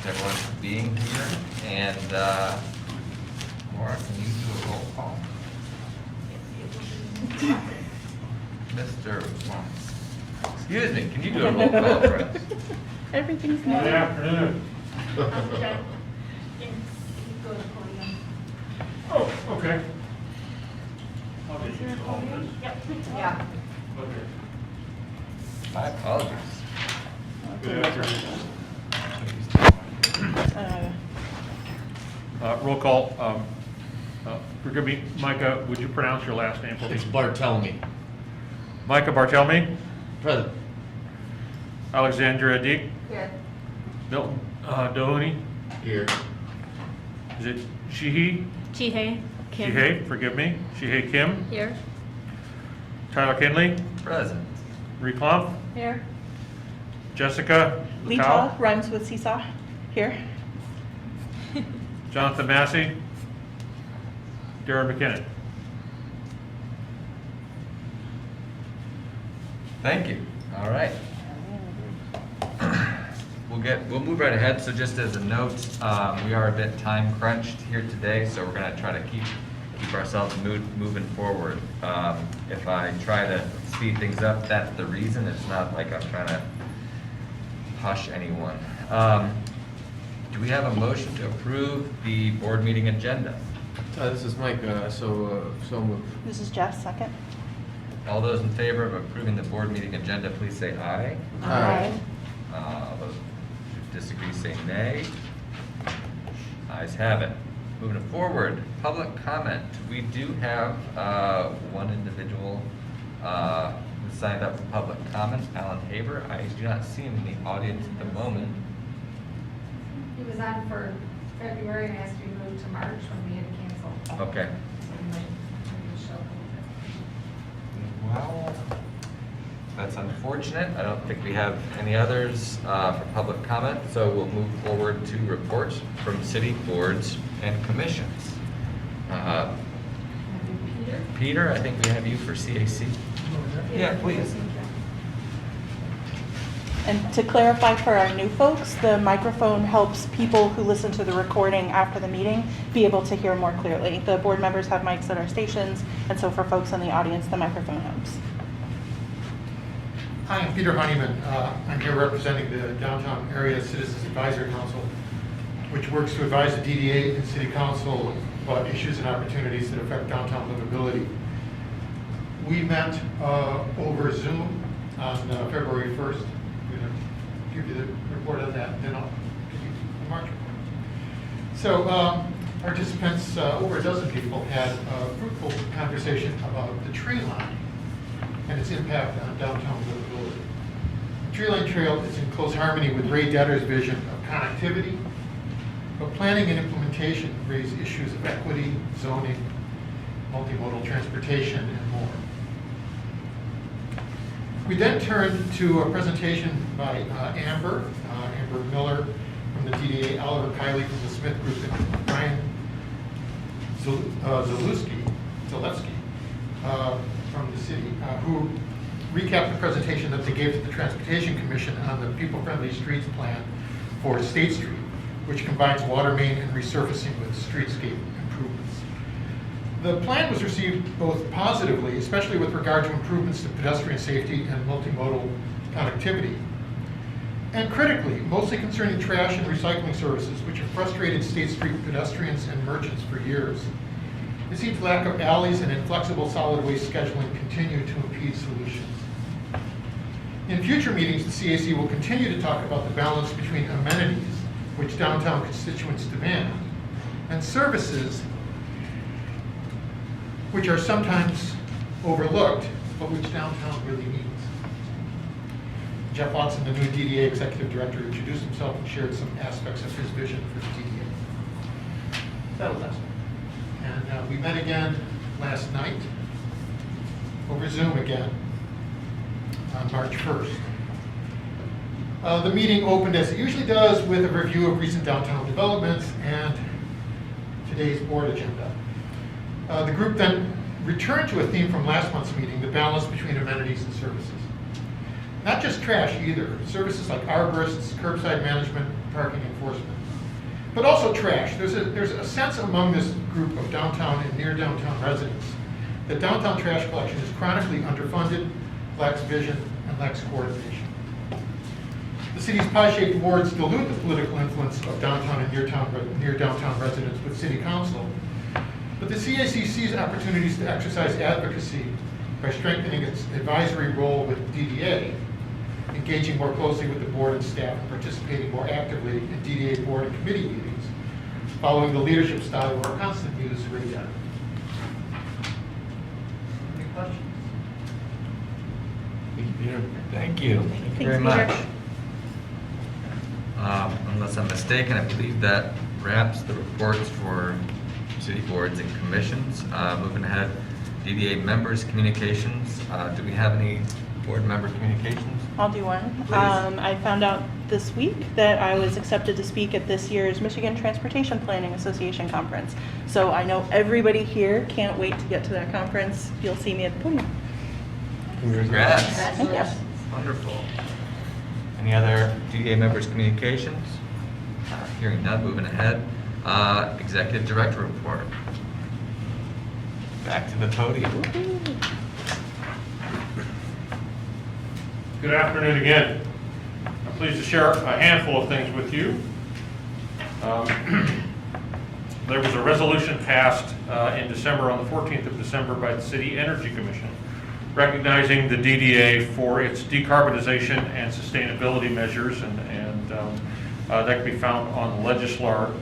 everyone for being here. And Laura, can you do a roll call? Mr. Excuse me, can you do a roll call for us? Everything's Good new. afternoon. Oh, okay. I'll get you all this. Yeah. Okay. My apologies. Good afternoon. Roll call. Forgive me, Micah, would you pronounce your last name, It's please? Bartelme. Micah Bartelme, Present. Alexandra Deek, Here. Milton Doheny. Here. Is it Shihi? Chihei Kim. Shihei, forgive me. Shihei Kim. Here. Tyler Kinley. Present. Reclump. Here. Jessica Lita Latau. rhymes with seesaw. Here. Jonathan Massey. Darren McKinnon. Thank you. All right. We'll move right ahead. So just as a note, we are a bit time crunched here today, so we're going to try to keep ourselves moving forward. If I try to speed things up, that's the reason. It's not like I'm trying to hush anyone. Do we have a motion to approve the board meeting agenda? This is Mike. So moved. This is Jess, second. All those in favor of approving the board meeting agenda, please say aye. Aye. Those who disagree say nay. Ayes have it. Moving forward, public comment. We do have one individual who signed up for public comment, Alan Haber. I do not see him in the audience at the moment. He was on for February and asked to be moved to March when we had to cancel. Okay. So he might show up a little Well, that's unfortunate. I don't think we have any others for public comment, so we'll move forward to reports from city boards and commissions. bit. Peter? Peter, I think we have you for CAC. Yeah, please. And to clarify for our new folks, the microphone helps people who listen to the recording after the meeting be able to hear more clearly. The board members have mics at our stations, and so for folks in the audience, the microphone helps. Hi, I'm Peter Honeyman. I'm here representing the Downtown Area Citizens Advisory Council, which works to advise the DDA and City Council about issues and opportunities that affect downtown livability. We met over Zoom on February 1st. I'm going to give you the report on that, and then I'll give you the March report. So participants, over a dozen people, had a fruitful conversation about the tree line and its impact on downtown livability. The Tree Line Trail is in close harmony with Ray Detter's vision of connectivity, but planning and implementation raise issues of equity, zoning, multimodal transportation, and more. We then turned to a presentation by Amber Miller from the DDA, Oliver Kiley from the Smith Group, and Brian Zalewski from the city, who recapped the presentation that they gave to the Transportation Commission on the people-friendly streets plan for State Street, which combines water main and resurfacing with streetscape improvements. The plan was received both positively, especially with regard to improvements to pedestrian safety and multimodal connectivity, and critically, mostly concerning trash and recycling services, which have frustrated State Street pedestrians and merchants for years. It seems lack of alleys and inflexible solid waste scheduling continue to impede solutions. In future meetings, the CAC will continue to talk about the balance between amenities, which downtown constituents demand, and services, which are sometimes overlooked, but which downtown really needs. Jeff Watson, the new DDA Executive Director, introduced himself and shared some aspects of his vision for the DDA. That was last night. And we met again last night, over Zoom again, on March 1st. The meeting opened as it usually does with a review of recent downtown developments and today's board agenda. The group then returned to a theme from last month's meeting, the balance between amenities and services. Not just trash either, services like arborists, curbside management, parking enforcement. but also trash. There's a sense among this group of downtown and near downtown residents that downtown trash collection is chronically underfunded, lacks vision, and lacks coordination. The city's pie-shaped wards dilute the political influence of downtown and near downtown residents with city council, but the CAC sees opportunities to exercise advocacy by strengthening its advisory role with DDA, engaging more closely with the board and staff, and participating more actively in DDA board and committee meetings, following the leadership style of our constant muse, Ray. Any questions? Thank you, Peter. Thank you. Thank you Thanks, very much. Peter. Unless I'm mistaken, I believe that wraps the reports for city boards and commissions. Moving ahead, DDA members' communications. Do we have any board member communications? I'll do one. Please. I found out this week that I was accepted to speak at this year's Michigan Transportation Planning Association conference. So I know everybody here can't wait to get to that conference. You'll see me at the podium. Congrats. Thank you. Wonderful. Any other DDA members' communications? Hearing none, moving ahead. Executive Director report. Back to the podium. Good afternoon again. I'm pleased to share a handful of things with you. There was a resolution passed in December, on the 14th of December, by the City Energy Commission, recognizing the DDA for its decarbonization and sustainability measures, and that can be found on the Legistar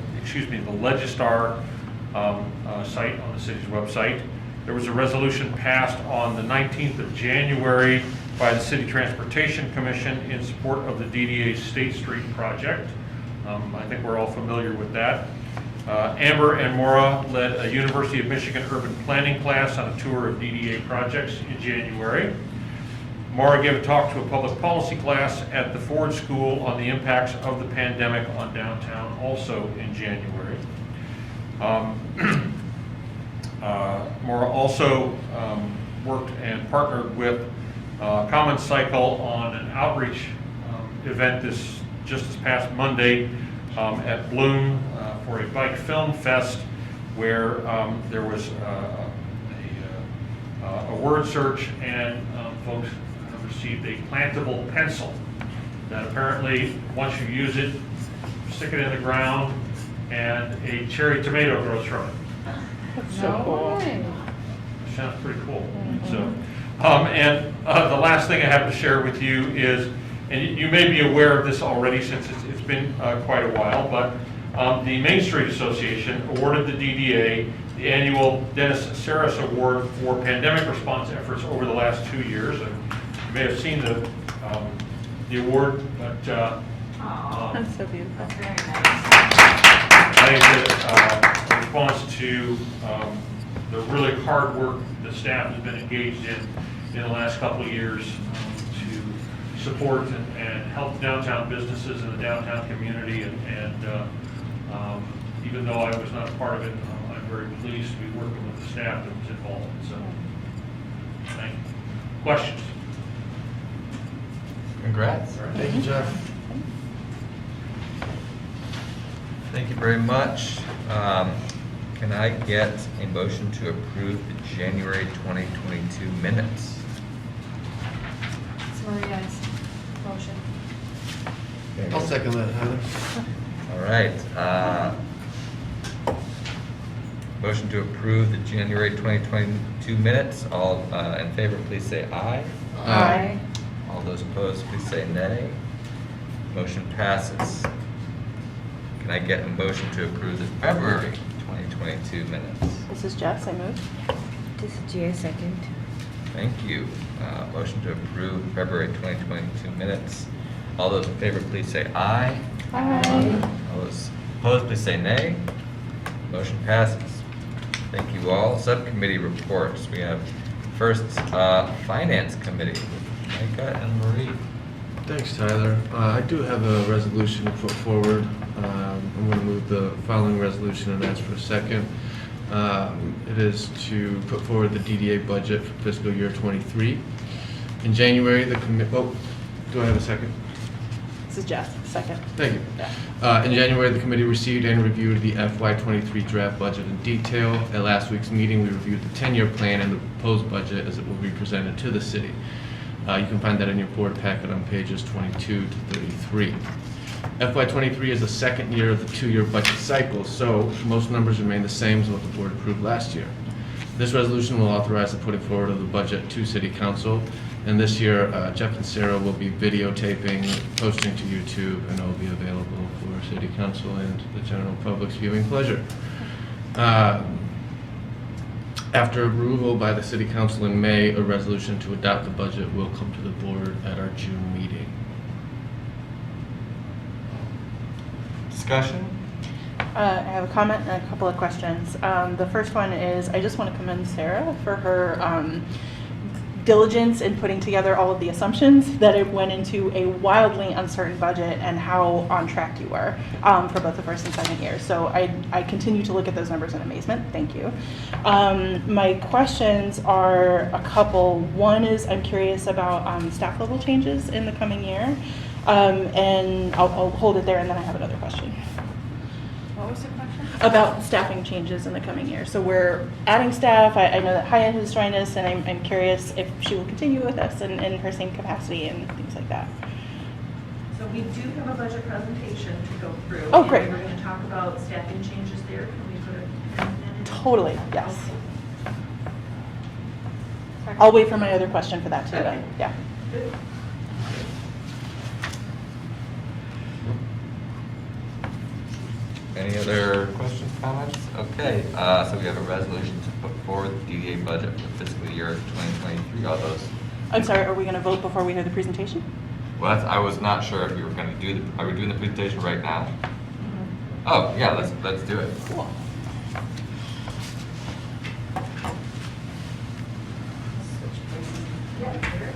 site on the city's website. There was a resolution passed on the 19th of January by the City Transportation Commission in support of the DDA State Street project. I think we're all familiar with that. Amber and Maura led a University of Michigan urban planning class on a tour of DDA projects in January. Maura gave a talk to a public policy class at the Ford School on the impacts of the pandemic on downtown, also in January. Maura also worked and partnered with Common Cycle on an outreach event just this past Monday at Bloom for a bike film fest, where there was a word search, and folks received a plantable pencil that apparently, once you use it, stick it in the ground, and a cherry tomato grows from it. So cool. Sounds pretty cool. So, and the last thing I have to share with you is, and you may be aware of this already since it's been quite a while, but the Main Street Association awarded the DDA the annual Dennis Saris Award for pandemic response efforts over the last 2 years. And you may have seen the award, but That's so beautiful. That's very nice. I think that in response to the really hard work the staff has been engaged in the last couple of years to support and help downtown businesses and the downtown community, and even though I was not a part of it, I'm very pleased to be working with the staff that was involved. So, thank you. Questions? Congrats. Thank you, Jeff. Thank you very much. Can I get a motion to approve the January 2022 minutes? It's Maria's motion. I'll second that, Heather. All right. Motion to approve the January 2022 minutes. All in favor, please say aye. Aye. All those opposed, please say nay. Motion passes. Can I get a motion to approve the February 2022 minutes? This is Jess, I move. This is Gia, second. Thank you. Motion to approve February 2022 minutes. All those in favor, please say aye. Aye. All those opposed, please say nay. Motion passes. Thank you all. Subcommittee reports. We have first Finance Committee with Micah and Marie. Thanks, Tyler. I do have a resolution to put forward. I'm going to move the following resolution and ask for a second. It is to put forward the DDA budget for fiscal year '23. In January, the do I have a second? This is Jess, second. Thank you. Yeah. In January, the committee received and reviewed the FY23 draft budget in detail. At last week's meeting, we reviewed the 10-year plan and the proposed budget as it will be presented to the city. You can find that in your board packet on pages 22 to 33. FY23 is the second year of the 2-year budget cycle, so most numbers remain the same as what the board approved last year. This resolution will authorize the putting forward of the budget to City Council, and this year Jeff and Sarah will be videotaping, posting to YouTube, and it will be available for City Council and the general public's viewing pleasure. After approval by the City Council in May, a resolution to adopt the budget will come to the board at our June meeting. Discussion? I have a comment and a couple of questions. The first one is, I just want to commend Sarah for her diligence in putting together all of the assumptions that it went into a wildly uncertain budget and how on track you were for both the first and second year. So I continue to look at those numbers in amazement. Thank you. My questions are a couple. One is I'm curious about staff level changes in the coming year. And I'll hold it there and then I have another question. What was the question? About staffing changes in the coming year. So we're adding staff. I know that Hyatt has joined us, and I'm curious if she will continue with us in her same capacity and things like that. So we do have a budget presentation to go through. Oh, great. And we're going to talk about staffing changes there. Can we put a pin in it? Totally, yes. Okay. I'll wait for my other question for that too. Okay. Yeah. Good. Any other questions, comments? Okay, so we have a resolution to put forward the DDA budget for fiscal year 2023. All those, I'm sorry, are we going to vote before we hear the presentation? well, I was not sure if we were going to do are we doing the presentation right now? Oh, yeah, let's do it. Cool. Yep, here.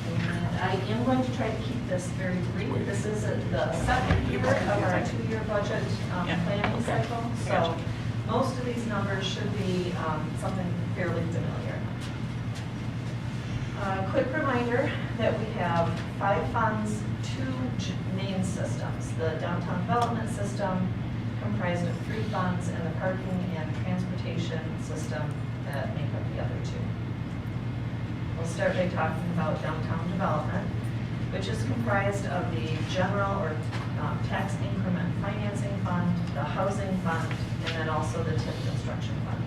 And I am going to try to keep this very brief. This is the second year of our 2-year budget planning cycle. So most of these numbers should be something fairly familiar. Quick reminder that we have 5 funds, 2 main systems. The downtown development system comprised of 3 funds and the parking and transportation system that make up the other 2. We'll start by talking about downtown development, which is comprised of the general or tax increment financing fund, the housing fund, and then also the TIF construction fund.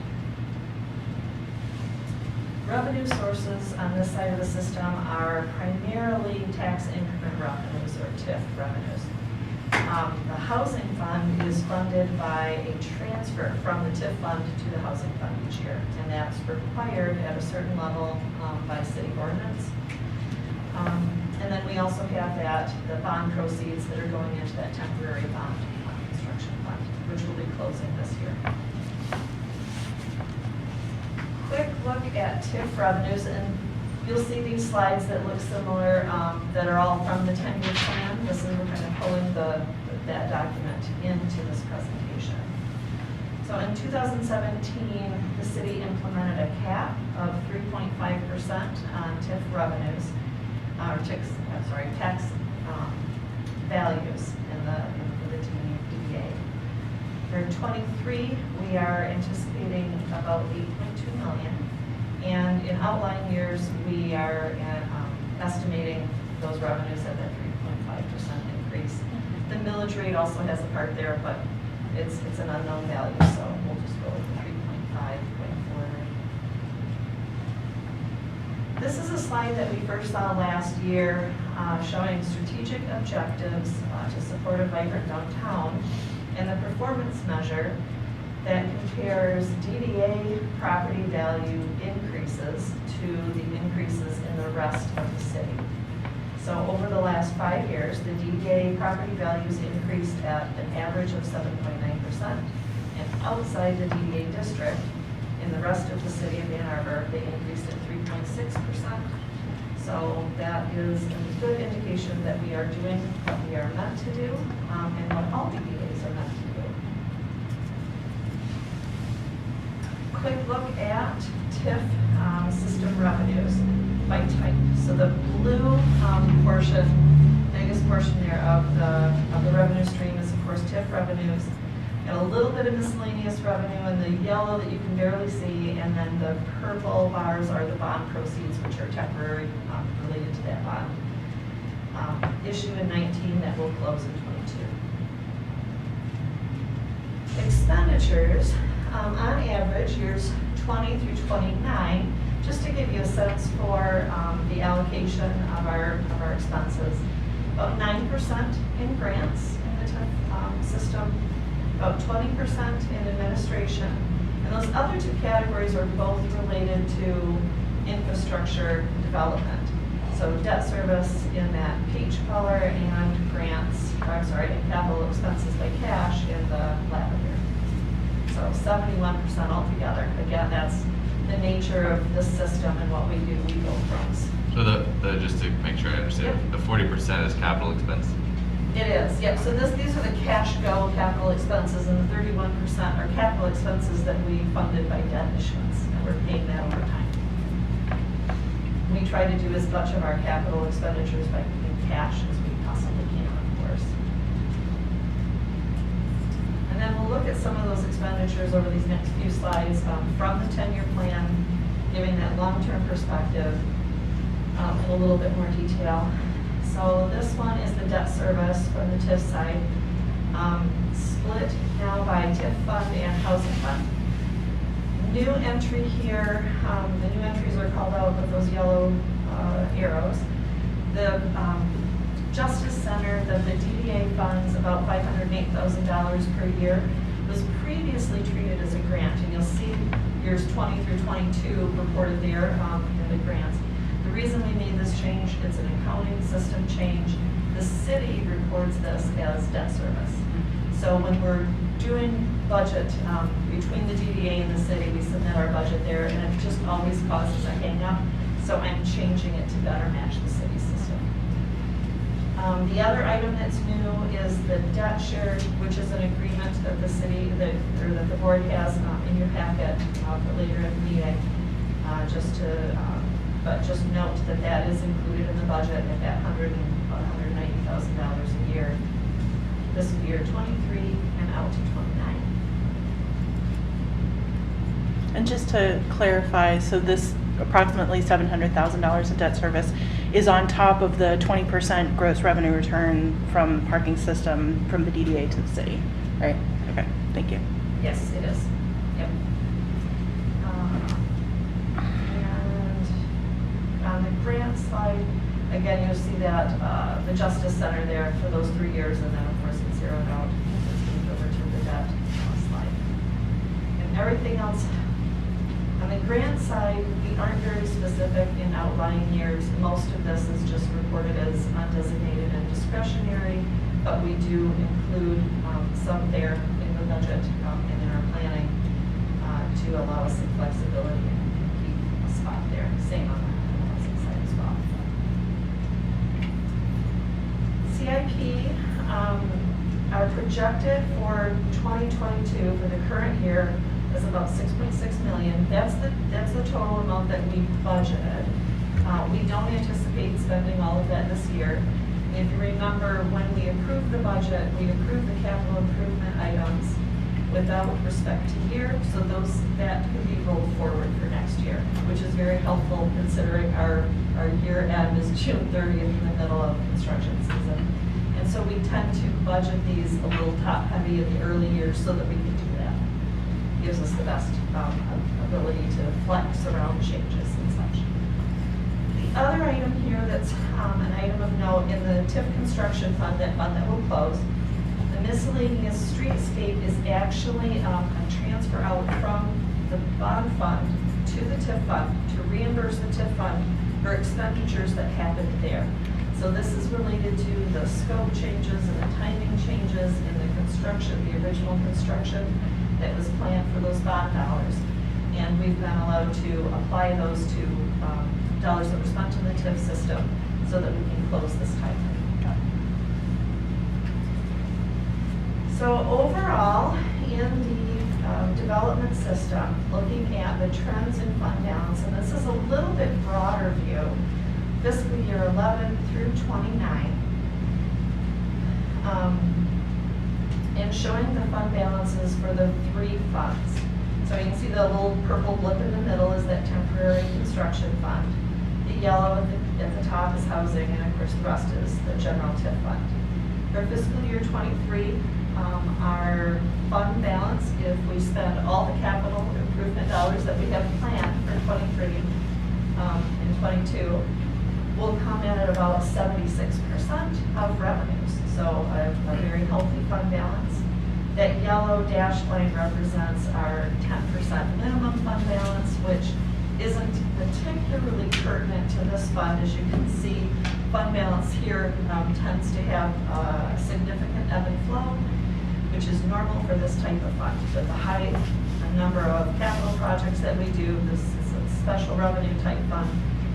Revenue sources on this side of the system are primarily tax increment revenues or TIF revenues. The housing fund is funded by a transfer from the TIF fund to the housing fund each year, and that's required at a certain level by city ordinance. And then we also have the bond proceeds that are going into that temporary bond construction fund, which will be closing this year. Quick look at TIF revenues, and you'll see these slides that look similar that are all from the 10-year plan. This is, we're kind of pulling that document into this presentation. So in 2017, the city implemented a cap of 3.5% on TIF revenues, or tax values in the DDA. For 23, we are anticipating about 8.2 million. And in outlying years, we are estimating those revenues at that 3.5% increase. The millage rate also has a part there, but it's an unknown value, so we'll just go with the 3.5 going forward. This is a slide that we first saw last year showing strategic objectives to support a vibrant downtown and the performance measure that compares DDA property value increases to the increases in the rest of the city. So over the last 5 years, the DDA property values increased at an average of 7.9%, and outside the DDA district, in the rest of the city of Ann Arbor, they increased at 3.6%. So that is a good indication that we are doing what we are meant to do, and what all DDAs are meant to do. Quick look at TIF system revenues. by type. So the blue portion, biggest portion there of the revenue stream is of course TIF revenues, and a little bit of miscellaneous revenue, and the yellow that you can barely see, and then the purple bars are the bond proceeds, which are temporary related to that bond issue in 19 that will close in 22. Expenditures, on average, years 20 through 29, just to give you a sense for the allocation of our expenses. About 9% in grants in the TIF system, about 20% in administration, and those other two categories are both related to infrastructure development. So debt service in that peach color and grants, and capital expenses by cash in the lavender. So 71% altogether. Again, that's the nature of the system and what we do. We build roads. So the just to make sure I understand, Yep. the 40% is capital expense? It is, yep. So these are the cash go capital expenses, and the 31% are capital expenses that we funded by debt issuance, and we're paying that over time. We try to do as much of our capital expenditures in cash as we possibly can, of course. And then we'll look at some of those expenditures over these next few slides from the 10-year plan, giving that long-term perspective in a little bit more detail. So this one is the debt service from the TIF side, split now by TIF fund and housing fund. New entry here, the new entries are called out with those yellow arrows. The Justice Center, the DDA funds, about $508,000 per year, was previously treated as a grant, and you'll see years 20 through 22 reported there in the grants. The reason we made this change, it's an accounting system change. The city records this as debt service. So when we're doing budget between the DDA and the city, we submit our budget there, and it just always causes a hang-up. So I'm changing it to better match the city system. The other item that's new is the debt share, which is an agreement that the city, that the board has in your packet for later in the meeting. But just note that that is included in the budget at that $190,000 a year. This year 23 and out to 29. And just to clarify, so this approximately $700,000 in debt service is on top of the 20% gross revenue return from parking system from the DDA to the city, right? Okay, thank you. Yes, it is. Yep. And on the grant slide, again, you'll see that the Justice Center there for those 3 years, and then of course it's zeroed out. It's moved over to the debt slide. And everything else, on the grant side, we aren't very specific in outlying years. Most of this is just reported as undesignated and discretionary, but we do include some there in the budget and in our planning to allow us some flexibility and keep a spot there. Same on the housing side as well. CIP, our projected for 2022 for the current year is about 6.6 million. That's the total amount that we budgeted. We don't anticipate spending all of that this year. If you remember, when we approved the budget, we approved the capital improvement items without respect to year, so that could be rolled forward for next year, which is very helpful considering our year end is June 30th in the middle of construction season. And so we tend to budget these a little top heavy in the early years so that we can do that. Gives us the best ability to flex around changes and such. The other item here that's an item of note in the TIF construction fund, that will close, the miscellaneous streetscape is actually a transfer out from the bond fund to the TIF fund to reimburse the TIF fund for expenditures that happened there. So this is related to the scope changes and the timing changes in the construction, the original construction that was planned for those bond dollars. And we've been allowed to apply those to dollars that were spent in the TIF system so that we can close this timeframe. So overall, in the development system, looking at the trends in fund balance, and this is a little bit broader view, 11 through 29. And showing the fund balances for the 3 funds. So you can see the little purple blip in the middle is that temporary construction fund. The yellow at the top is housing, and of course the rest is the general TIF fund. For fiscal year 23, our fund balance, if we spend all the capital improvement dollars that we have planned for 23 and 22, will come in at about 76% of revenues. So a very healthy fund balance. That yellow dashed line represents our 10% minimum fund balance, which isn't particularly pertinent to this fund. As you can see, fund balance here tends to have a significant ebb and flow, which is normal for this type of fund. With the high number of capital projects that we do, this is a special revenue type fund,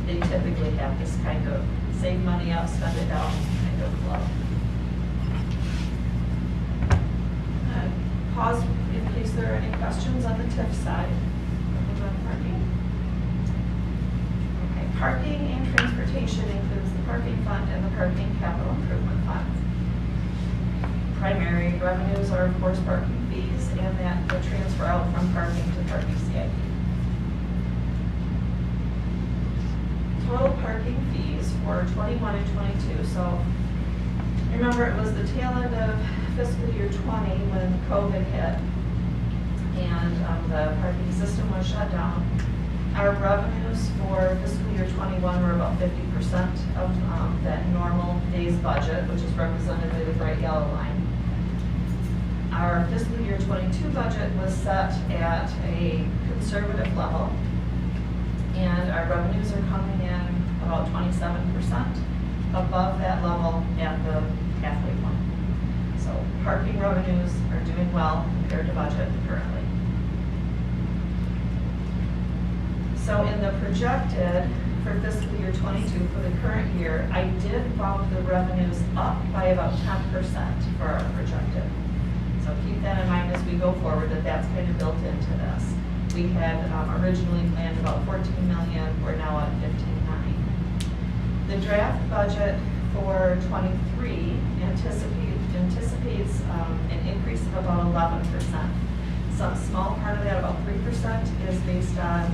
they typically have this kind of save money up, spend it down kind of flow. Pause in case there are any questions on the TIF side. On parking. Okay, parking and transportation includes the parking fund and the parking capital improvement fund. Primary revenues are of course parking fees and that the transfer out from parking to parking CIP. Total parking fees for 21 and 22. So remember, it was the tail end of fiscal year 20 when COVID hit and the parking system was shut down. Our revenues for fiscal year 21 were about 50% of that normal day's budget, which is represented by the bright yellow line. Our fiscal year 22 budget was set at a conservative level, and our revenues are coming in about 27% above that level at the halfway point. So parking revenues are doing well compared to budget currently. So in the projected for fiscal year 22 for the current year, I did bump the revenues up by about 10% for our projected. So keep that in mind as we go forward, that that's kind of built into this. We had originally planned about 14 million, we're now at 15.9. The draft budget for 23 anticipates an increase of about 11%. Some small part of that, about 3%, is based on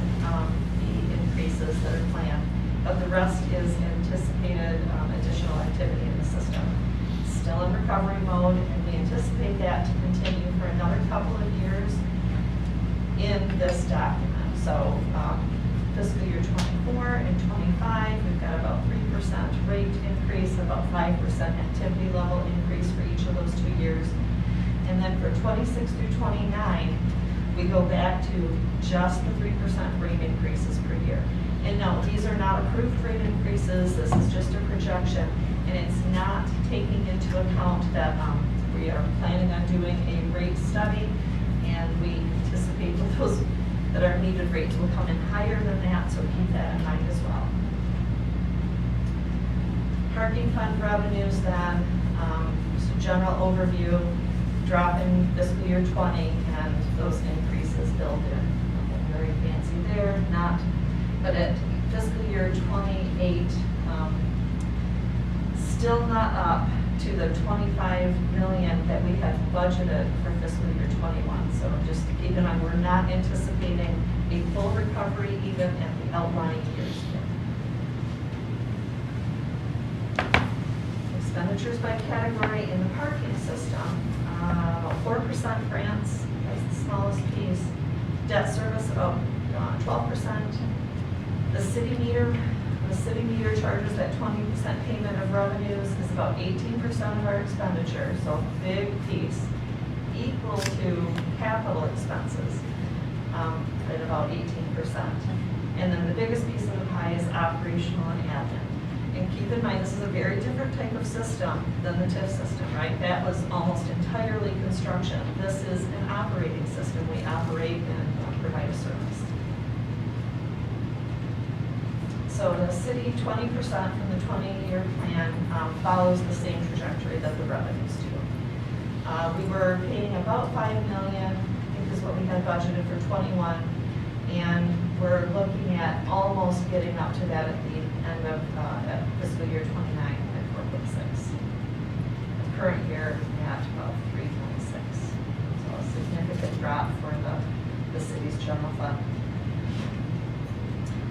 fee increases that are planned, but the rest is anticipated additional activity in the system. Still in recovery mode, and we anticipate that to continue for another couple of years in this document. So fiscal year 24 and 25, we've got about 3% rate increase, about 5% activity level increase for each of those 2 years. And then for 26 through 29, we go back to just the 3% rate increases per year. And no, these are not approved rate increases, this is just a projection, and it's not taking into account that we are planning on doing a rate study, and we anticipate that those that our needed rates will come in higher than that, so keep that in mind as well. Parking fund revenues then, just a general overview, drop in fiscal year 20 and those increases built in. Nothing very fancy there, not, but at fiscal year 28, still not up to the 25 million that we had budgeted for fiscal year 21. So just to keep in mind, we're not anticipating a full recovery even at the outlying years yet. Expenditures by category in the parking system, about 4% grants, that's the smallest piece. Debt service about 12%. The city meter charges that 20% payment of revenues is about 18% of our expenditure, so a big piece, equal to capital expenses at about 18%. And then the biggest piece of the pie is operational and admin. And keep in mind, this is a very different type of system than the TIF system, right? That was almost entirely construction. This is an operating system. We operate and provide a service. So the city, 20% from the 20-year plan follows the same trajectory that the revenues do. We were paying about $5 million, I think is what we had budgeted for 21, and we're looking at almost getting up to that at the end of at fiscal year 29 at 4.6. The current year at about 3.6. So a significant drop for the city's general fund.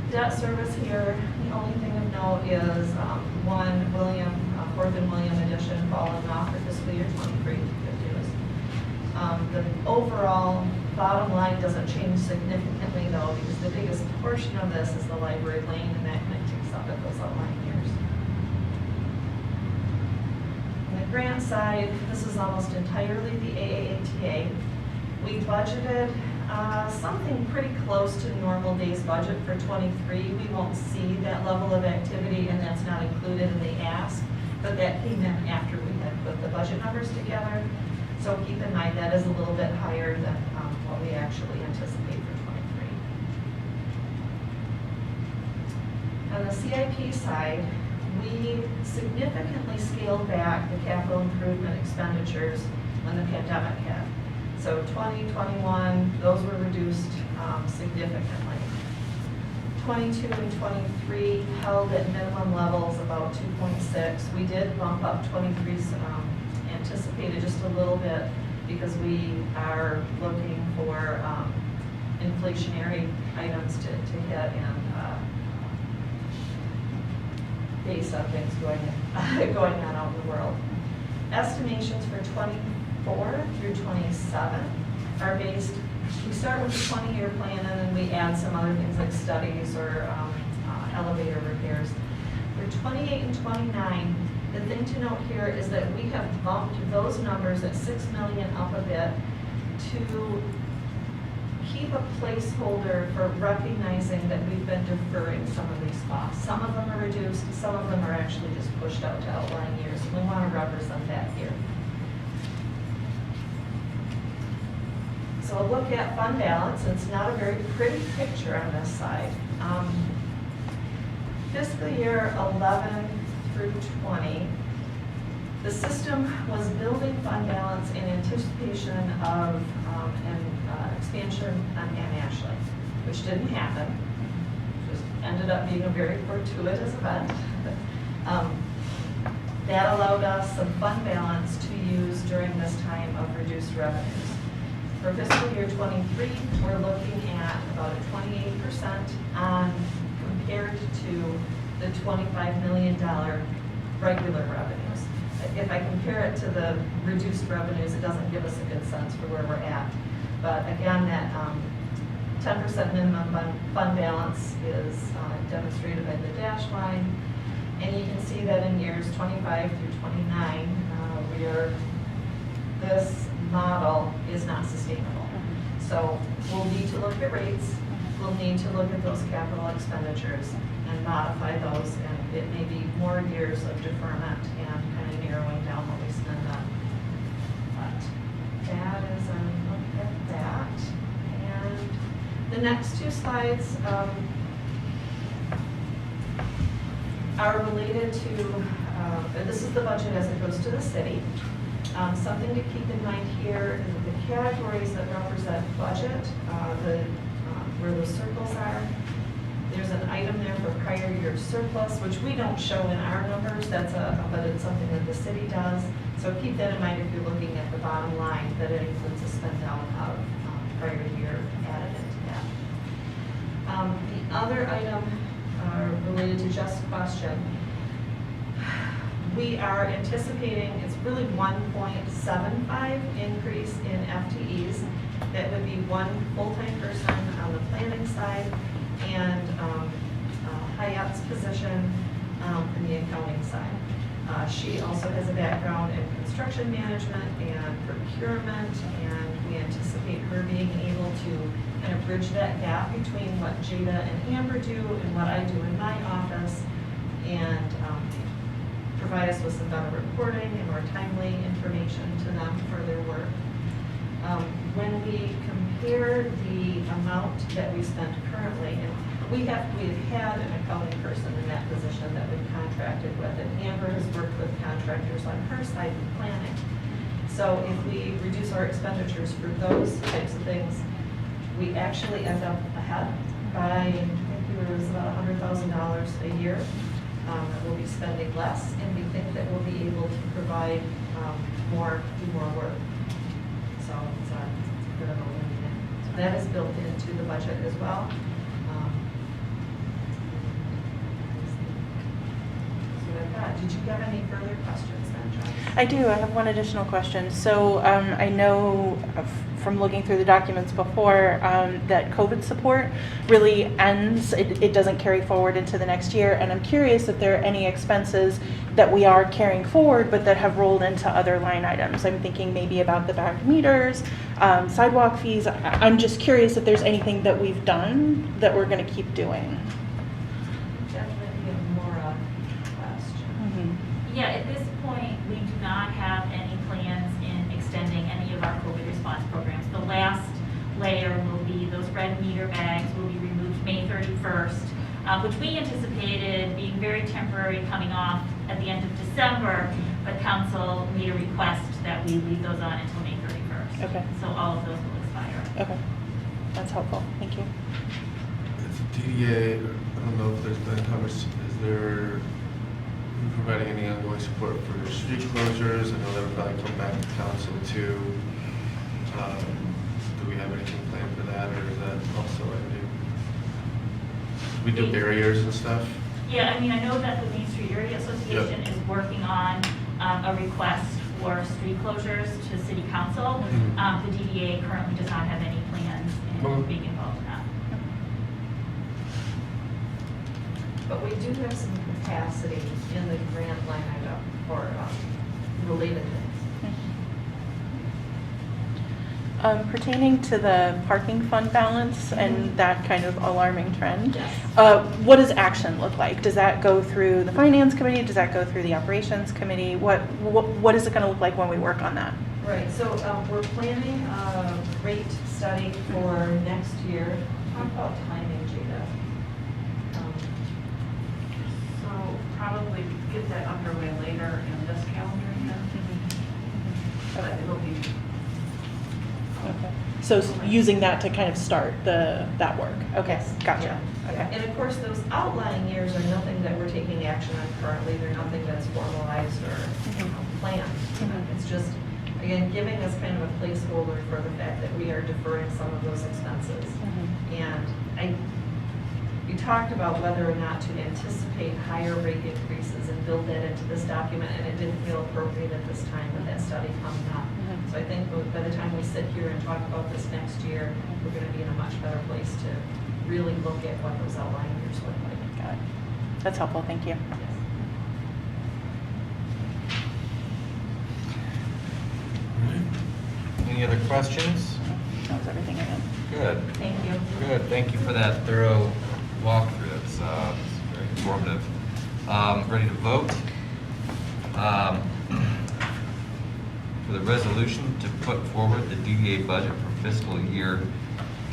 Debt service here, the only thing of note is one William, Fourth and William addition falling off for fiscal year 23. Good news. The overall bottom line doesn't change significantly though, because the biggest portion of this is the library lane, and that kind of takes up at those outlying years. On the grant side, this is almost entirely the AATA. We budgeted something pretty close to normal days budget for 23. We won't see that level of activity, and that's not included in the ask, but that came in after we had put the budget numbers together. So keep in mind that is a little bit higher than what we actually anticipate for 23. On the CIP side, we significantly scaled back the capital improvement expenditures when the pandemic hit. So 2021, those were reduced significantly. 22 and 23 held at minimum levels about 2.6. We did bump up 23's anticipated just a little bit because we are looking for inflationary items to hit and based on things going on out in the world. Estimations for 24 through 27 are based, we start with a 20-year plan and then we add some other things like studies or elevator repairs. For 28 and 29, the thing to note here is that we have bumped those numbers at $6 million up a bit to keep a placeholder for recognizing that we've been deferring some of these costs. Some of them are reduced, some of them are actually just pushed out to outlying years. We want to represent that here. So a look at fund balance. It's not a very pretty picture on this side. Fiscal year 11 through 20, the system was building fund balance in anticipation of an expansion on Ann Ashley, which didn't happen. Just ended up being a very fortuitous event. That allowed us some fund balance to use during this time of reduced revenues. For fiscal year 23, we're looking at about a 28% on compared to the $25 million regular revenues. If I compare it to the reduced revenues, it doesn't give us a good sense for where we're at. But again, that 10% minimum fund balance is demonstrated by the dashed line. And you can see that in years 25 through 29, this model is not sustainable. So we'll need to look at rates, we'll need to look at those capital expenditures and modify those, and it may be more years of deferment and kind of narrowing down what we spend on. But that is a look at that. And the next two slides are related to, this is the budget as it goes to the city. Something to keep in mind here is that the categories that represent budget, where those circles are, there's an item there for prior year surplus, which we don't show in our numbers, but it's something that the city does. So keep that in mind if you're looking at the bottom line, that it includes a spend down of prior year added into that. The other item related to Jeff's question, we are anticipating, it's really 1.75 increase in FTEs. That would be one full-time person on the planning side and Hayat's position in the accounting side. She also has a background in construction management and procurement, and we anticipate her being able to kind of bridge that gap between what Jada and Amber do and what I do in my office, and provide us with some better reporting and more timely information to them for their work. When we compare the amount that we spend currently, and we have had an accounting person in that position that we've contracted with, and Amber has worked with contractors on her side of planning. So if we reduce our expenditures for those types of things, we actually end up ahead by, I think it was about $100,000 a year. That we'll be spending less, and we think that we'll be able to provide do more work. So it's a bit of a win-win. So that is built into the budget as well. So I've got, did you have any further questions then, John? I do. I have one additional question. So I know from looking through the documents before that COVID support really ends. It doesn't carry forward into the next year. And I'm curious if there are any expenses that we are carrying forward but that have rolled into other line items. I'm thinking maybe about the back meters, sidewalk fees. I'm just curious if there's anything that we've done that we're going to keep doing. Definitely a more question. Yeah, at this point, we do not have any plans in extending any of our COVID response programs. The last layer will be those red meter bags will be removed May 31st, which we anticipated being very temporary coming off at the end of December, but council made a request that we leave those on until May 31st. Okay. So all of those will expire. Okay. That's helpful. Thank you. It's DDA, I don't know if there's been conversation, is there providing any ongoing support for street closures? I know that would probably come back to council too. Do we have anything planned for that, or is that also ending? We do barriers and stuff? Yeah, I mean, I know that the Main Street Area Association is working on a request for street closures to city council. The DDA currently does not have any plans in being involved in that. But we do have some capacity in the grant line item for related things. Pertaining to the parking fund balance and that kind of alarming trend, Yes. what does action look like? Does that go through the finance committee? Does that go through the operations committee? What is it going to look like when we work on that? Right, so we're planning a rate study for next year. Talk about timing, Jada. So probably get that underway later in this calendar year. But it'll be, Okay. So using that to kind of start that work. Okay, Yes. gotcha. Yeah. Okay. And of course, those outlying years are nothing that we're taking action on currently. They're nothing that's formalized or planned. It's just, again, giving us kind of a placeholder for the fact that we are deferring some of those expenses. And we talked about whether or not to anticipate higher rate increases and build that into this document, and it didn't feel appropriate at this time with that study coming up. So I think by the time we sit here and talk about this next year, we're going to be in a much better place to really look at what those outlying years look like. Got it. That's helpful. Thank you. Yes. Any other questions? That was everything I had. Good. Thank you. Good, thank you for that thorough walkthrough. That's very informative. Ready to vote? For the resolution to put forward the DDA budget for fiscal year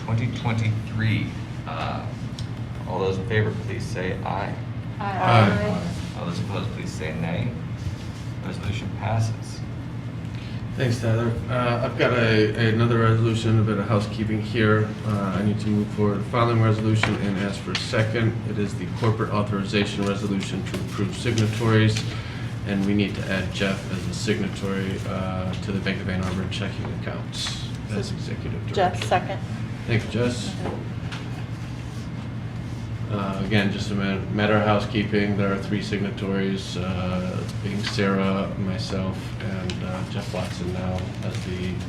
2023. All those in favor, please say aye. Aye. All those opposed, please say nay. Resolution passes. Thanks, Tyler. I've got another resolution, a bit of housekeeping here. I need to move forward the following resolution and ask for a second. It is the corporate authorization resolution to approve signatories, and we need to add Jeff as a signatory to the Bank of Ann Arbor checking accounts as executive director. Jeff, second. Thank you, Jess. Again, just a matter of housekeeping. There are 3 signatories, being Sarah, myself, and Jeff Watson now as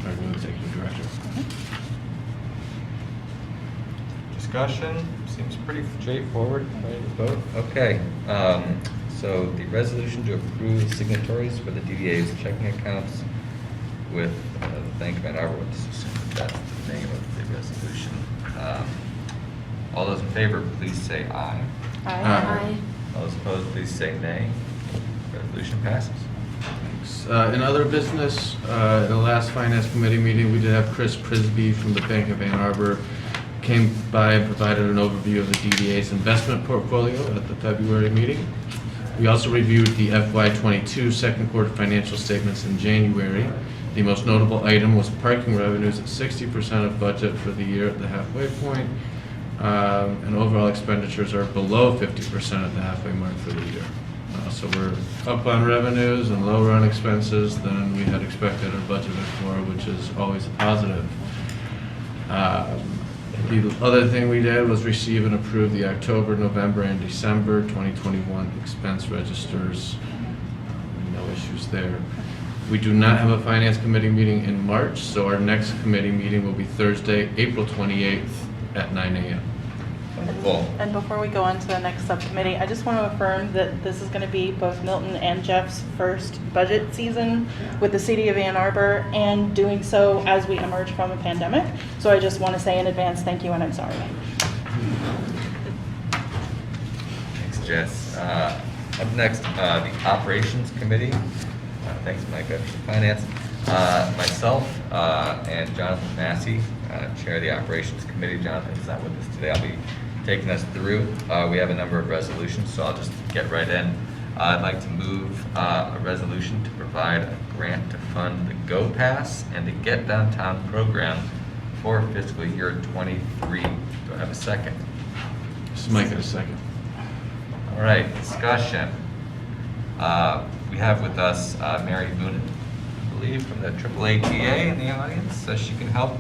our new executive director. Discussion, seems pretty straightforward, ready to vote? Okay, so the resolution to approve signatories for the DDA's checking accounts with the Bank of Ann Arbor, let's assume that that's the name of the resolution. All those in favor, please say aye. Aye. All those opposed, please say nay. Resolution passes. Thanks. In other business, in the last Finance Committee meeting, we did have Chris Prisby from the Bank of Ann Arbor came by and provided an overview of the DDA's investment portfolio at the February meeting. We also reviewed the FY22 second quarter financial statements in January. The most notable item was parking revenues at 60% of budget for the year at the halfway point. and overall expenditures are below 50% at the halfway mark for the year. So we're up on revenues and lower on expenses than we had expected or budgeted for, which is always a positive. The other thing we did was receive and approve the October, November, and December 2021 expense registers. No issues there. We do not have a finance committee meeting in March, so our next committee meeting will be Thursday, April 28th at 9 a.m. Wonderful. And before we go on to the next subcommittee, I just want to affirm that this is going to be both Milton and Jeff's first budget season with the City of Ann Arbor, and doing so as we emerge from a pandemic. So I just want to say in advance, thank you, and I'm sorry. Thanks, Jess. Up next, the Operations Committee. Thanks, Micah, for finance. Myself and Jonathan Massey chair the Operations Committee. Jonathan's not with us today. I'll be taking us through. We have a number of resolutions, so I'll just get right in. I'd like to move a resolution to provide a grant to fund the Go Pass and the Get Downtown program for fiscal year 23. Do I have a second? This is Mike in a second. All right, discussion. We have with us Mary Boonen, I believe, from the AAA in the audience, so she can help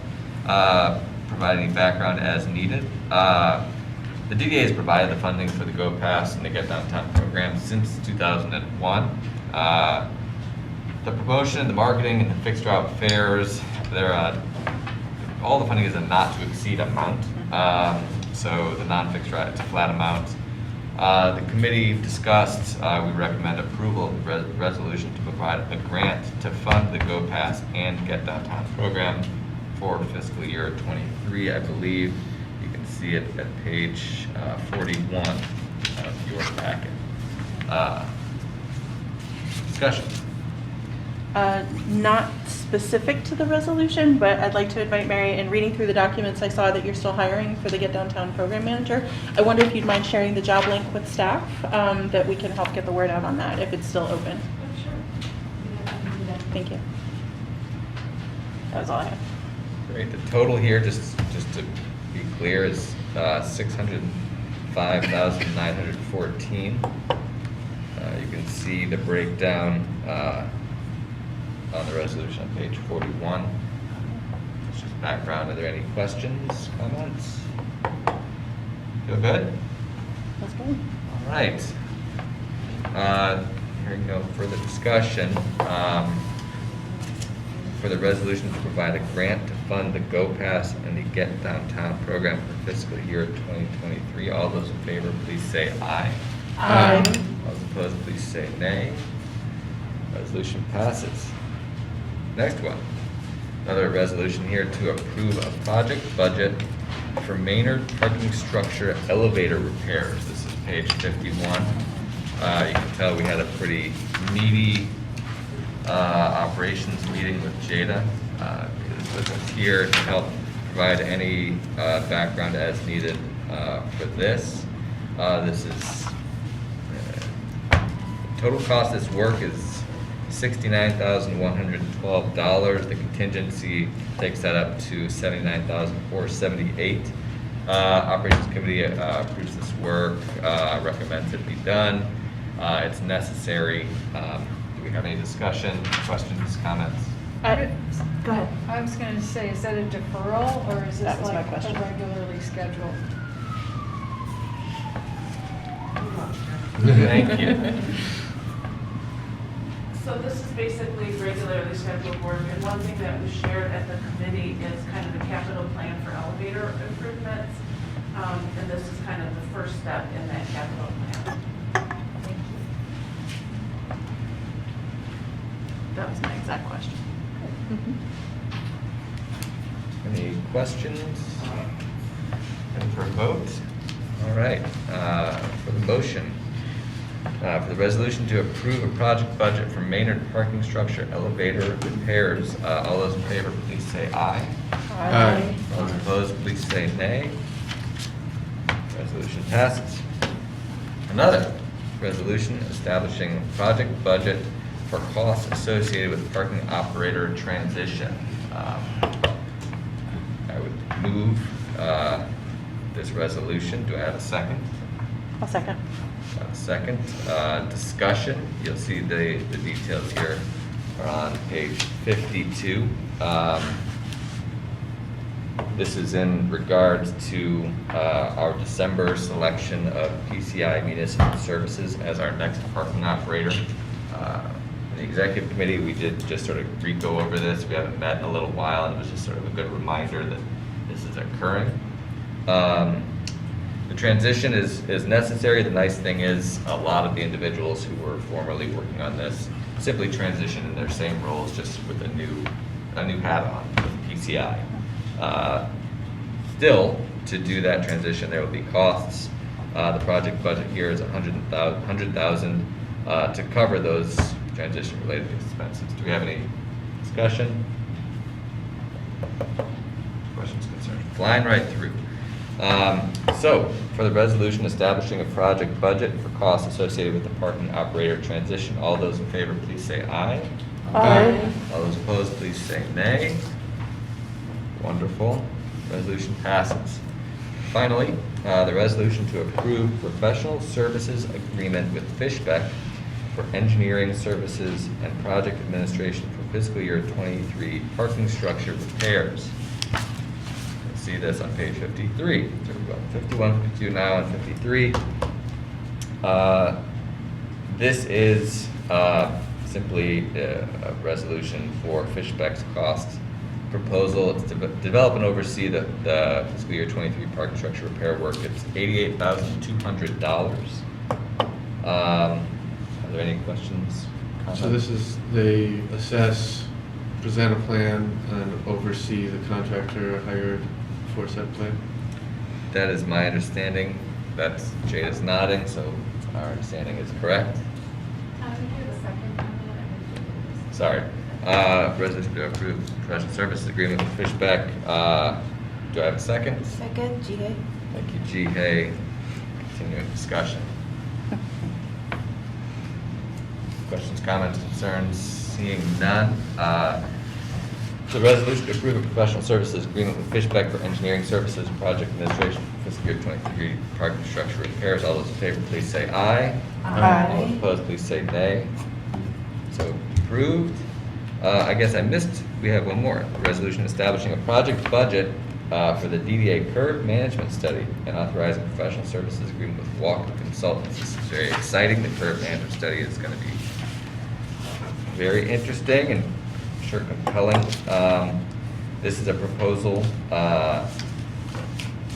provide any background as needed. The DDA has provided the funding for the Go Pass and the Get Downtown program since 2001. The promotion, the marketing, and the fixed route fares, all the funding is a not to exceed amount. So the non-fixed route, it's a flat amount. The committee discussed, we recommend approval of the resolution to provide a grant to fund the Go Pass and Get Downtown program for fiscal year 23. I believe you can see it at page 41 of your packet. Discussion. Not specific to the resolution, but I'd like to invite Mary. In reading through the documents, I saw that you're still hiring for the Get Downtown program manager. I wonder if you'd mind sharing the job link with staff, that we can help get the word out on that if it's still open. Thank you. That was all I had. Great. The total here, just to be clear, is $605,914. You can see the breakdown on the resolution on page 41. It's just background. Are there any questions, comments? Feel good? That's good. All right. Hearing no further discussion, for the resolution to provide a grant to fund the Go Pass and the Get Downtown program for fiscal year 2023. All those in favor, please say aye. Aye. All those opposed, please say nay. Resolution passes. Next one. Another resolution here to approve a project budget for Maynard parking structure elevator repairs. This is page 51. You can tell we had a pretty meaty operations meeting with Jada. Elizabeth is here to help provide any background as needed for this. This is total cost of this work is $69,112. The contingency takes that up to $79,478. Operations Committee approves this work, recommends it be done. It's necessary. Do we have any discussion, questions, comments? Go ahead. I was going to say, is that a deferral or is That this was my like question. a regularly scheduled? Thank you. So this is basically regularly scheduled work, and one thing that was shared at the committee is kind of the capital plan for elevator improvements. And this is kind of the first step in that capital plan. That was my exact question. Any questions? And for a vote? All right, for the motion. For the resolution to approve a project budget for Maynard parking structure elevator repairs, all those in favor, please say aye. Aye. All those opposed, please say nay. Resolution passes. Another resolution establishing a project budget for costs associated with parking operator transition. I would move this resolution. Do I have a second? I'll second. Second. Discussion. You'll see the details here are on page 52. This is in regards to our December selection of PCI Municipal Services as our next parking operator. In the executive committee, we did just sort of re-go over this. We haven't met in a little while, and it was just sort of a good reminder that this is occurring. The transition is necessary. The nice thing is a lot of the individuals who were formerly working on this simply transition in their same roles, just with a new hat on with PCI. Still, to do that transition, there will be costs. The project budget here is $100,000 to cover those transition-related expenses. Do we have any discussion? Questions, concerns? Flying right through. So, for the resolution establishing a project budget for costs associated with the parking operator transition, all those in favor, please say aye. Aye. All those opposed, please say nay. Wonderful. Resolution passes. Finally, the resolution to approve professional services agreement with Fishbeck for engineering services and project administration for fiscal year 23 parking structure repairs. You'll see this on page 53. So we've got 51, 52 now, and 53. This is simply a resolution for Fishbeck's costs proposal. It's to develop and oversee the fiscal year 23 parking structure repair work. It's $88,200. Are there any questions? Comments? So this is, they assess, present a plan, and oversee the contractor hired for said plan? That is my understanding. That's Jada's nodding, so our understanding is correct. Can we do the second one? Sorry. Resolution to approve professional services agreement with Fishbeck. Do I have a second? Second, GA. Thank you, G. Hay. Continuing discussion. Questions, comments, concerns? Seeing none. The resolution to approve a professional services agreement with Fishbeck for engineering services and project administration for fiscal year 23 parking structure repairs. All those in favor, please say aye. Aye. All those opposed, please say nay. So approved. I guess I missed, we have one more. A resolution establishing a project budget for the DDA curb management study and authorizing professional services agreement with Walker Consultants. This is very exciting. The curb management study is going to be very interesting and I'm sure compelling. This is a proposal. The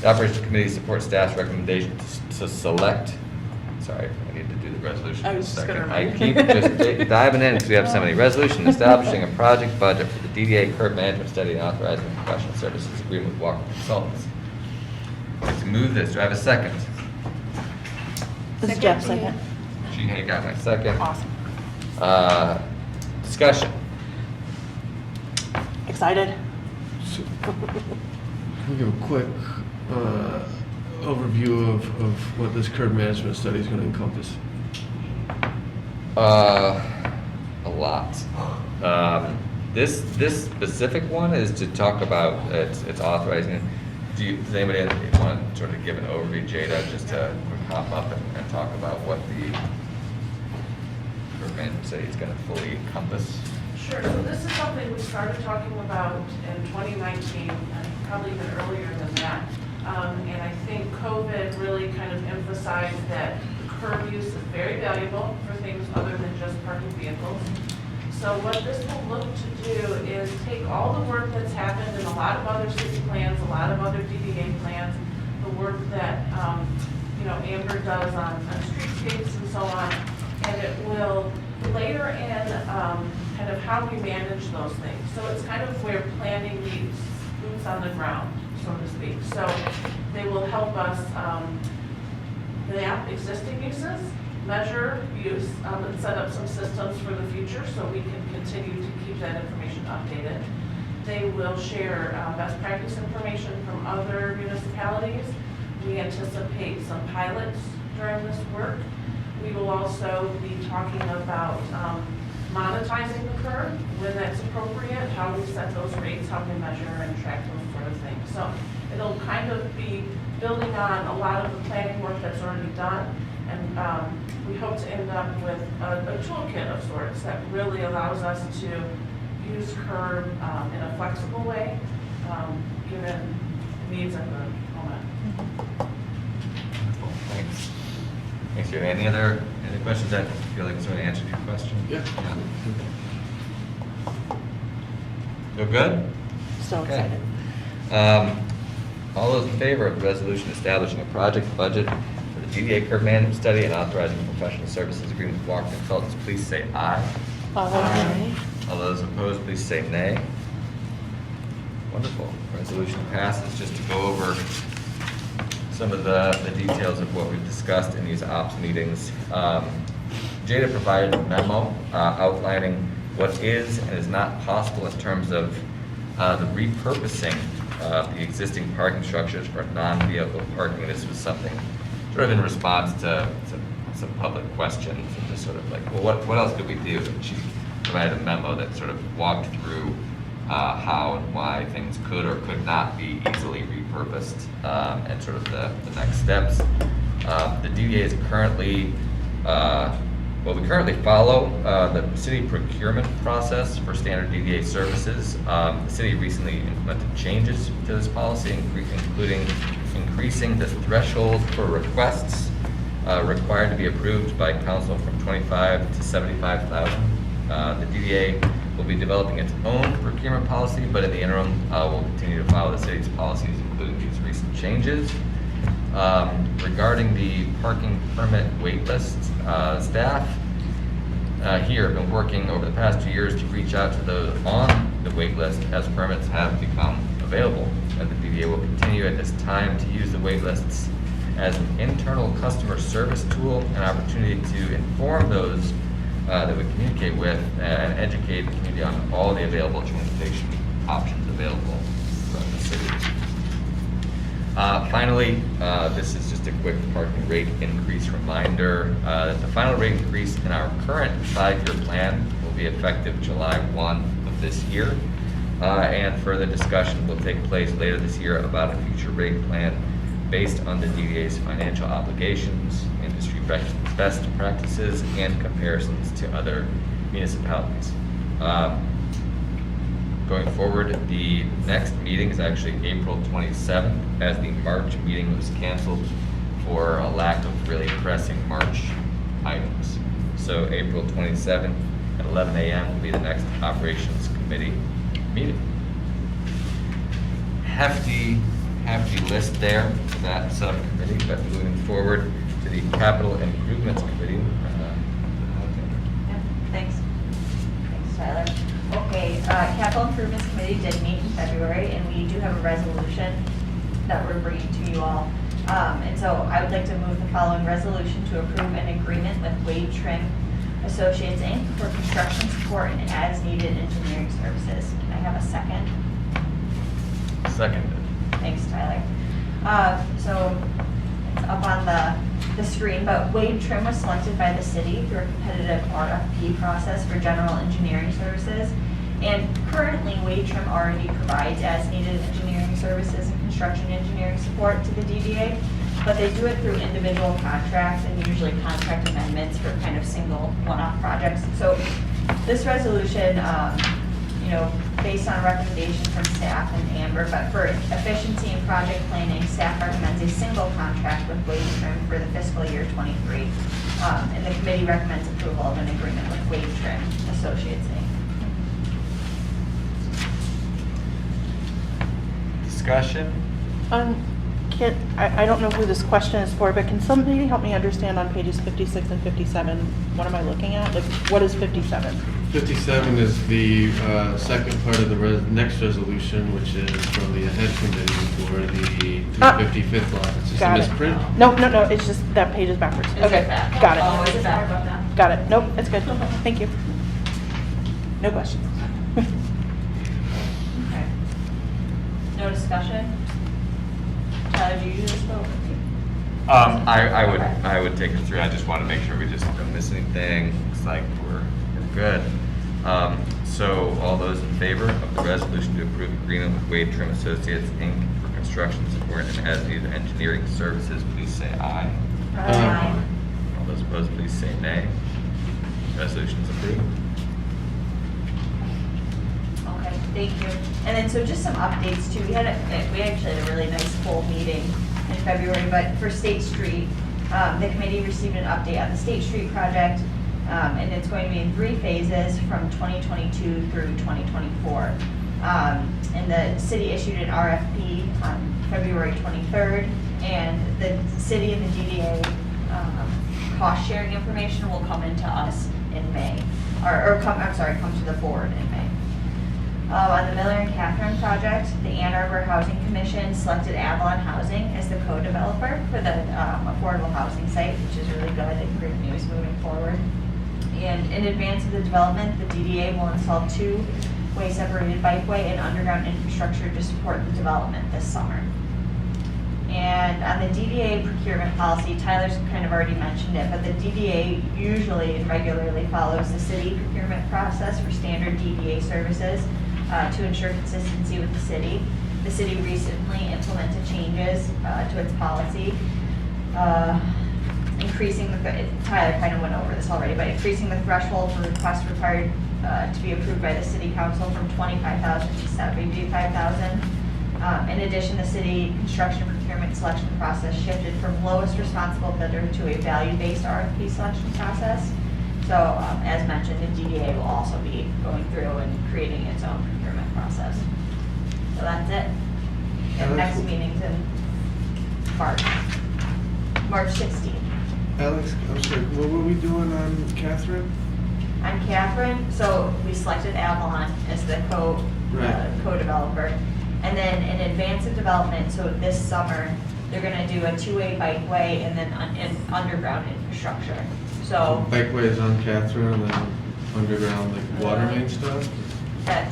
Operations Committee supports staff's recommendation to select. Sorry, I need to do the resolution I in a was just second. gonna I remind keep you. just diving in because we have so many. Resolution establishing a project budget for the DDA curb management study and authorizing a professional services agreement with Walker Consultants. To move this, do I have a second? This is Jeff, second. G. Hay got my second. Awesome. Discussion. Excited? So, can we give a quick overview of what this curb management study is going to encompass? A lot. This specific one is to talk about, it's authorizing. Does anybody want to sort of give an overview, Jada, just to pop up and talk about what the curb management study is going to fully encompass? Sure, so this is something we started talking about in 2019, and probably even earlier than that. And I think COVID really kind of emphasized that the curb use is very valuable for things other than just parking vehicles. So what this will look to do is take all the work that's happened in a lot of other city plans, a lot of other DDA plans, the work that, Amber does on streetscapes and so on, and it will layer in kind of how we manage those things. So it's kind of where planning meets boots on the ground, so to speak. So they will help us map existing uses, measure use, and set up some systems for the future so we can continue to keep that information updated. They will share best practice information from other municipalities. We anticipate some pilots during this work. We will also be talking about monetizing the curb when that's appropriate, how we set those rates, how we measure and track those sort of things. So it'll kind of be building on a lot of the planning work that's already done. And we hope to end up with a toolkit of sorts that really allows us to use curb in a flexible way, given the needs of the moment. Thanks. Thanks, Jerry. Any other questions? I feel like sort of answered your question. Yeah. Feel good? So Okay. excited. All those in favor of the resolution establishing a project budget for the DDA curb management study and authorizing a professional services agreement with Walker Consultants, please say aye. Aye. All those opposed, please say nay. Wonderful. Resolution passes. Just to go over some of the details of what we've discussed in these ops meetings. Jada provided a memo outlining what is and is not possible in terms of the repurposing of the existing parking structures for non-vehicle parking. This was something sort of in response to some public questions and just sort of like, well, what else could we do? And she provided a memo that sort of walked through how and why things could or could not be easily repurposed and sort of the next steps. The DDA is currently, we currently follow the city procurement process for standard DDA services. The city recently implemented changes to this policy, including increasing the threshold for requests required to be approved by council from 25 to 75,000. The DDA will be developing its own procurement policy, but in the interim, we'll continue to follow the city's policies, including these recent changes. Regarding the parking permit wait list, staff here have been working over the past 2 years to reach out to those on the wait list as permits have become available. And the DDA will continue at this time to use the wait lists as an internal customer service tool and opportunity to inform those that we communicate with and educate the community on all the available transportation options available throughout the city. Finally, this is just a quick parking rate increase reminder. The final rate increase in our current 5-year plan will be effective July 1 of this year. And further discussion will take place later this year about a future rate plan based on the DDA's financial obligations, industry best practices, and comparisons to other municipalities. Going forward, the next meeting is actually April 27th, as the March meeting was canceled for a lack of really pressing March items. So April 27th at 11 a.m. will be the next Operations Committee meeting. Hefty list there for that subcommittee, but moving forward to the Capital Improvements Committee. Yeah, thanks. Thanks, Tyler. Okay, Capital Improvements Committee did meet in February, and we do have a resolution that we're bringing to you all. And so I would like to move the following resolution to approve an agreement with Wade Trim Associates, Inc. for construction support and as-needed engineering services. Can I have a second? Seconded. Thanks, Tyler. So it's up on the screen, but Wade Trim was selected by the city through a competitive RFP process for general engineering services. And currently, Wade Trim already provides as-needed engineering services and construction engineering support to the DDA, but they do it through individual contracts and usually contract amendments for kind of single one-off projects. So this resolution, based on a recommendation from staff and Amber, but for efficiency and project planning, staff recommends a single contract with Wade Trim for the fiscal year 23. And the committee recommends approval of an agreement with Wade Trim Associates, Inc. Discussion? I don't know who this question is for, but can somebody help me understand on pages 56 and 57, what am I looking at? Like, what is 57? 57 is the second part of the next resolution, which is from the Ahead Committee for the 355th lot. It's just a Got it. misprint. No, it's just that page is backwards. Okay, got Oh, it. is it back about that? Got it. Nope, it's good. Thank you. No questions. Okay. No discussion? Tyler, do you do this vote? I would take us through. I just want to make sure we just don't miss anything. Looks like we're good. So all those in favor of the resolution to approve agreement with Wade Trim Associates, Inc. for construction support and as-needed engineering services, please say aye. Aye. All those opposed, please say nay. Resolution is approved. Okay, thank you. And then, so just some updates too. We actually had a really nice full meeting in February, but for State Street, the committee received an update on the State Street project, and it's going to be in 3 phases from 2022 through 2024. And the city issued an RFP on February 23rd, and the city and the DDA cost sharing information will come into us in May, come to the board in May. On the Miller and Catherine project, the Ann Arbor Housing Commission selected Avalon Housing as the co-developer for the affordable housing site, which is really good and great news moving forward. And in advance of the development, the DDA will install 2 way-separated bikeway and underground infrastructure to support the development this summer. And on the DDA procurement policy, Tyler's kind of already mentioned it, but the DDA usually and regularly follows the city procurement process for standard DDA services to ensure consistency with the city. The city recently implemented changes to its policy, increasing Tyler kind of went over this already, but increasing the threshold for requests required to be approved by the city council from 25,000 to 75,000. In addition, the city construction procurement selection process shifted from lowest responsible bidder to a value-based RFP selection process. So, as mentioned, the DDA will also be going through and creating its own procurement process. So that's it. And the next meeting's in March 16th. Alex, I'm sorry, what were we doing on Catherine? On Catherine, so we selected Avalon as the co-developer. And then in advance of development, so this summer, they're gonna do a 2-way bikeway and then underground infrastructure. So Bikeway is on Catherine and then underground, like water main stuff? is that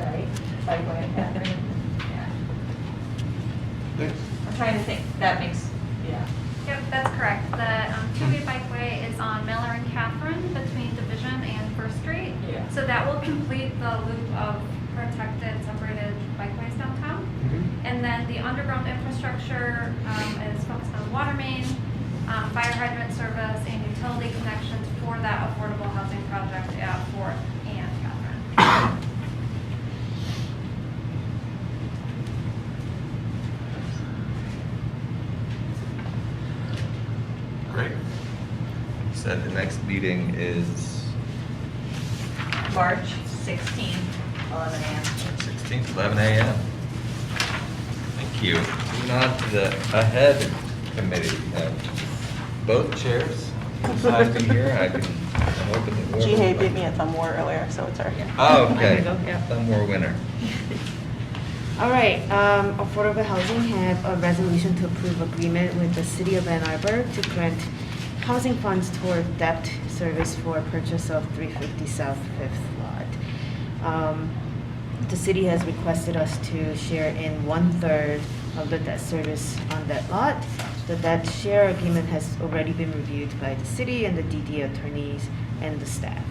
right? Bikeway and Catherine? Yeah. Thanks. I'm trying to think, that makes, yeah. Yep, that's correct. The 2-way bikeway is on Miller and Catherine between Division and First Street. Yeah. So that will complete the loop of protected, separated bikeways downtown. And then the underground infrastructure is focused on water main, fire hydrant service, and utility connections for that affordable housing project at 4th and Catherine. Great. Said the next meeting is March 16th, 11 a.m. 16th, 11 a.m. Thank you. Moving on to the Ahead Committee. Both chairs beside me here. I'm hoping that Jihei beat me at Thumb War earlier, so it's her. Oh, okay. There you go, yeah. One more winner. All right, Affordable Housing have a resolution to approve agreement with the City of Ann Arbor to grant housing funds toward debt service for purchase of 350 South 5th Lot. The city has requested us to share in 1/3 of the debt service on that lot. The debt share agreement has already been reviewed by the city and the DDA attorneys and the staff.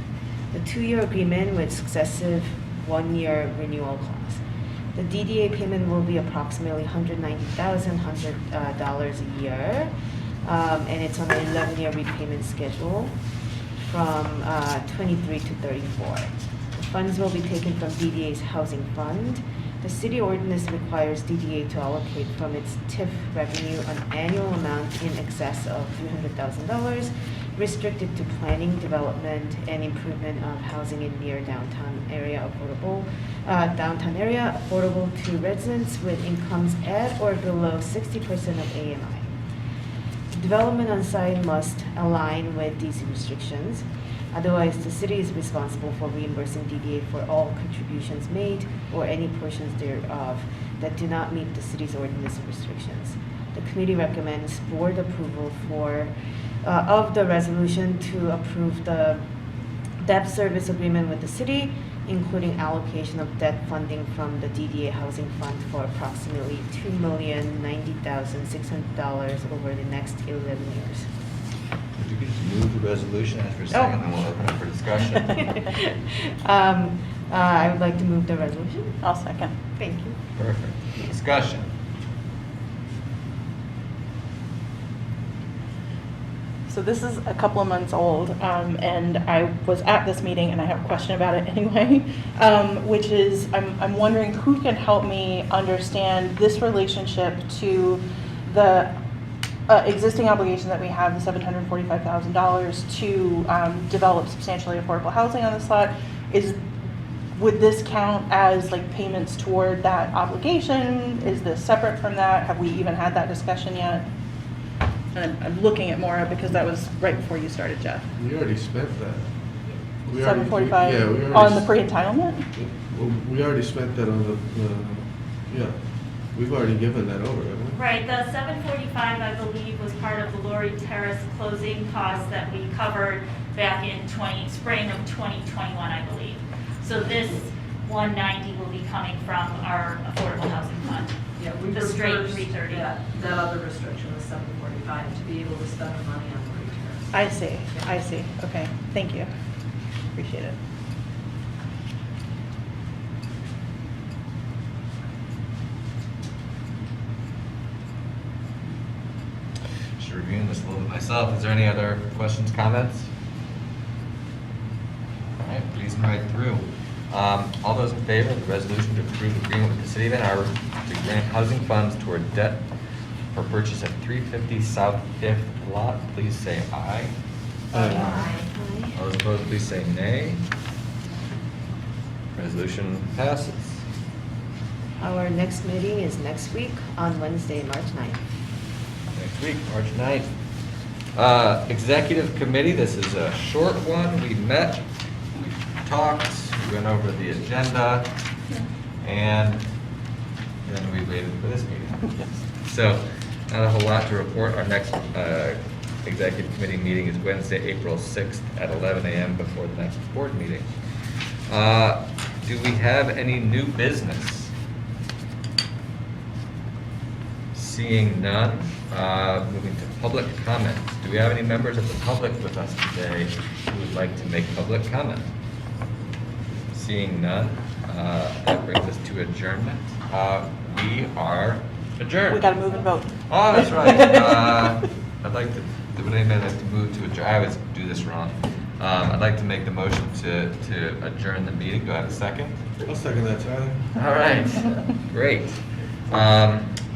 The 2-year agreement with successive 1-year renewal clause. The DDA payment will be approximately $190,100 a year, and it's on an 11-year repayment schedule from 23 to 34. The funds will be taken from DDA's housing fund. The city ordinance requires DDA to allocate from its TIF revenue an annual amount in excess of $300,000 restricted to planning, development, and improvement of housing in near downtown area affordable to residents with incomes at or below 60% of AMI. Development on site must align with these restrictions. Otherwise, the city is responsible for reimbursing DDA for all contributions made or any portions thereof that do not meet the city's ordinance restrictions. The committee recommends board approval of the resolution to approve the debt service agreement with the city, including allocation of debt funding from the DDA Housing Fund for approximately $2,090,600 over the next 11 years. Would you just move the resolution as for a second, and we'll open up for discussion? I would like to move the resolution. I'll second. Thank you. Perfect. Discussion. So this is a couple of months old, and I was at this meeting, and I have a question about it anyway, which is, I'm wondering who can help me understand this relationship to the existing obligation that we have, the $745,000 to develop substantially affordable housing on this lot. Would this count as like payments toward that obligation? Is this separate from that? Have we even had that discussion yet? And I'm looking at Maura because that was right before you started, Jeff. We already spent that. We already- 745 yeah, we already on the s- pre-entitlement? Well, we already spent that on yeah, we've already given that over, haven't we? Right, the 745, I believe, was part of the Lori Terrace closing costs that we covered back in spring of 2021, I believe. So this 190 will be coming from our affordable housing fund. Yeah, we The straight reversed 330. That other restriction was 745 to be able to spend the money on the return. I see. Okay, thank you. Appreciate it. Just reviewing this a little bit myself. Is there any other questions, comments? All right, breezing right through. All those in favor of the resolution to approve agreement with the City of Ann Arbor to grant housing funds toward debt for purchase of 350 South 5th lot, please say aye. Aye. All those opposed, please say nay. Resolution passes. Our next meeting is next week on Wednesday, March 9th. Next week, March 9th. Executive Committee, this is a short one. We met, we talked, we went over the agenda, and then we waited for this meeting. So, not a whole lot to report. Our next Executive Committee meeting is Wednesday, April 6th at 11 a.m. before the next board meeting. Do we have any new business? Seeing none, moving to public comment. Do we have any members of the public with us today who would like to make public comment? Seeing none, that brings us to adjournment. We are adjourned. We gotta move and vote. Oh, that's right. I'd like to, would anybody like to move to adjourn? I always do this wrong. I'd like to make the motion to adjourn the meeting. Do I have a second? I'll second that, Tyler. All right, great.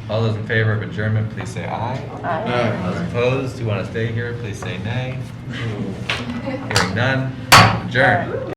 All those in favor of adjournment, please say aye. Aye. All those opposed who want to stay here, please say nay. Hearing none, adjourn.